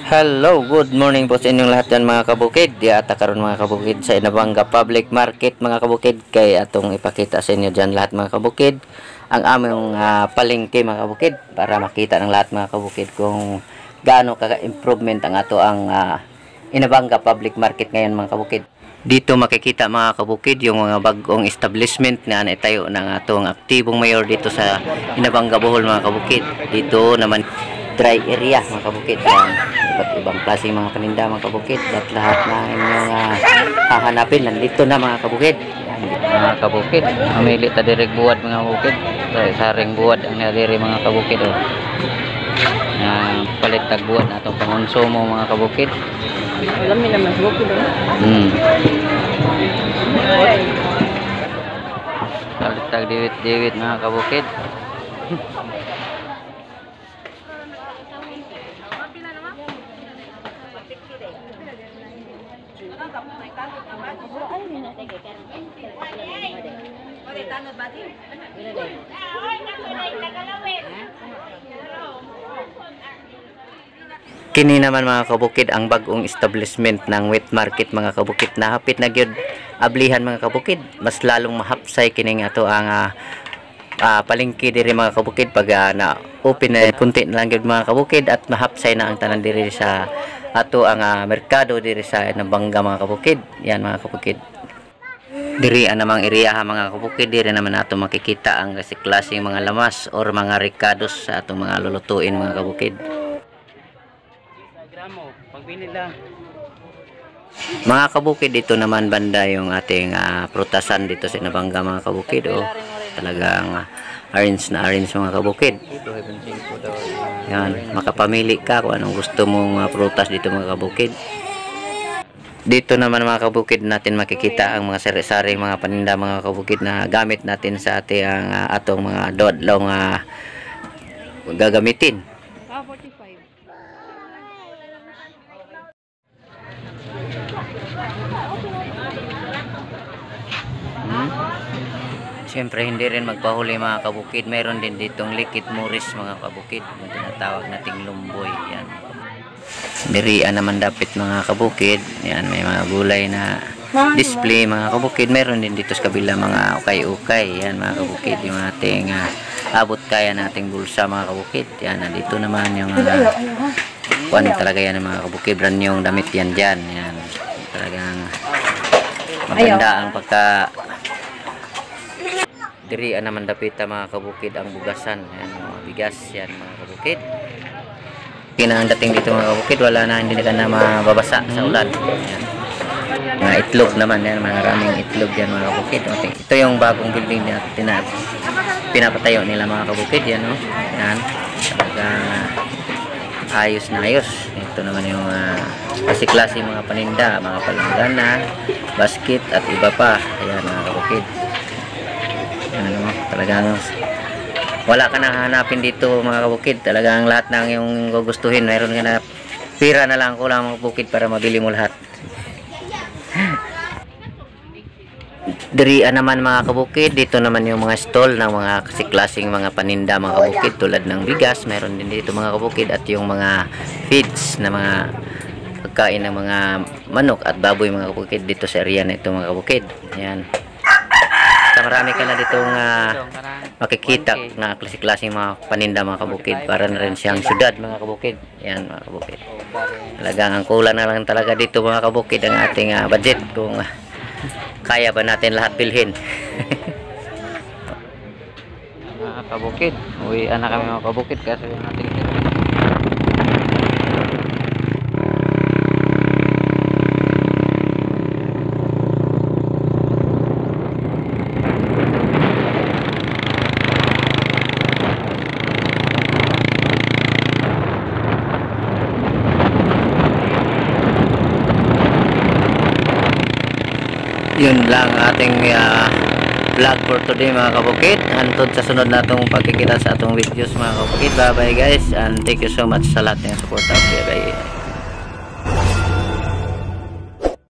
Hello, good morning po sa inyong lahat yan mga kabukid. Yata karon mga kabukid sa Inabanga Public Market mga kabukid. Kay atong ipakita sa inyo dyan lahat mga kabukid ang aming palengke mga kabukid para makita ng lahat mga kabukid kung gaano ka-improvement ang ato ang Inabanga Public Market ngayon mga kabukid. Dito makikita mga kabukid yung mga bagong establishment na naitayo ng atong aktibong mayor dito sa Inabanga Bohol mga kabukid. Dito naman dry area mga kabukid, yan iba't ibang klaseng mga paninda mga kabukid at lahat ng inyong hahanapin nandito na mga kabukid. Yan mga kabukid, mamili ta direk buwad mga kabukid, saring buwad ang nadiri mga kabukid palit tag buwad na itong pangonsumo mga kabukid. Alam mo naman bukid palit tag diwit mga kabukid. Kini naman mga kabukid ang bagong establishment ng wet market mga kabukid na hapit na gyud ablihan mga kabukid. Mas lalong mahapsay kining ato ang palengke diri mga kabukid pag na open na kunti na lang gyud mga kabukid at mahapsay na ang tanan diri sa ato ang merkado diri sa Inabanga mga kabukid. Yan mga kabukid. Diri namang area mga kabukid, diri naman ato makikita ang klaseng mga lamas or mga ricados sa atong mga lulutuin mga kabukid. Mga kabukid, dito naman banda yung ating prutasan dito sa Inabanga mga kabukid. Talagang orange na orange mga kabukid. Yan, makapamili ka kung anong gusto mong prutas dito mga kabukid. Dito naman mga kabukid natin makikita ang mga sari-saring mga paninda mga kabukid na gamit natin sa ating atong mga dodlong gagamitin. Siyempre hindi rin magpahuli mga kabukid. Mayroon din ditong likit muris mga kabukid, yung tinatawag nating lumboy. Yan. Dirian naman dapit mga kabukid. Yan, may mga gulay na display mga kabukid. Mayroon din dito sa kabila mga ukay-ukay. Yan mga kabukid, yung ating abot kaya nating bulsa mga kabukid. Yan, nandito naman yung kuan talaga yan mga kabukid. Brand yung damit yan dyan. Yan, talagang maganda ang pagka dirian naman dapita mga kabukid ang bugasan. Yan, mga bigas yan mga kabukid. Ang dating dito mga kabukid, wala na, hindi na mababasa sa ulan. Yan. Mga itlog naman yan, maraming itlog yan mga kabukid. Ito yung bagong building na pinapatayo nila mga kabukid. Yan, no? Yan. Talagang ayos na ayos. Ito naman yung klase mga paninda, mga palanggana, basket at iba pa. Ayan mga kabukid. Ano, talagang wala ka nang hanapin dito mga kabukid. Talagang lahat ng yung gugustuhin, mayroon ka na pira na lang kulang mga kabukid para mabili mo lahat. Dirian naman mga kabukid, dito naman yung mga stall ng mga klaseng mga paninda mga kabukid tulad ng bigas, mayroon din dito mga kabukid, at yung mga feeds na mga pagkain ng mga manok at baboy mga kabukid dito sa area na ito mga kabukid. Yan. Marami ka na ditong makikita na klase-klaseng mga paninda mga kabukid, para na rin siyang syudad mga kabukid. Yan mga kabukid. Talagang ang kulang na lang talaga dito mga kabukid ang ating budget, kung kaya ba natin lahat bilhin. Mga kabukid, uwi na kami mga kabukid kasi yung ating yun lang ating vlog for today mga kabukid. Hantod sa sunod na itong pagkikita sa atong videos mga kabukid. Bye bye guys, and thank you so much sa lahat ng support. Bye bye.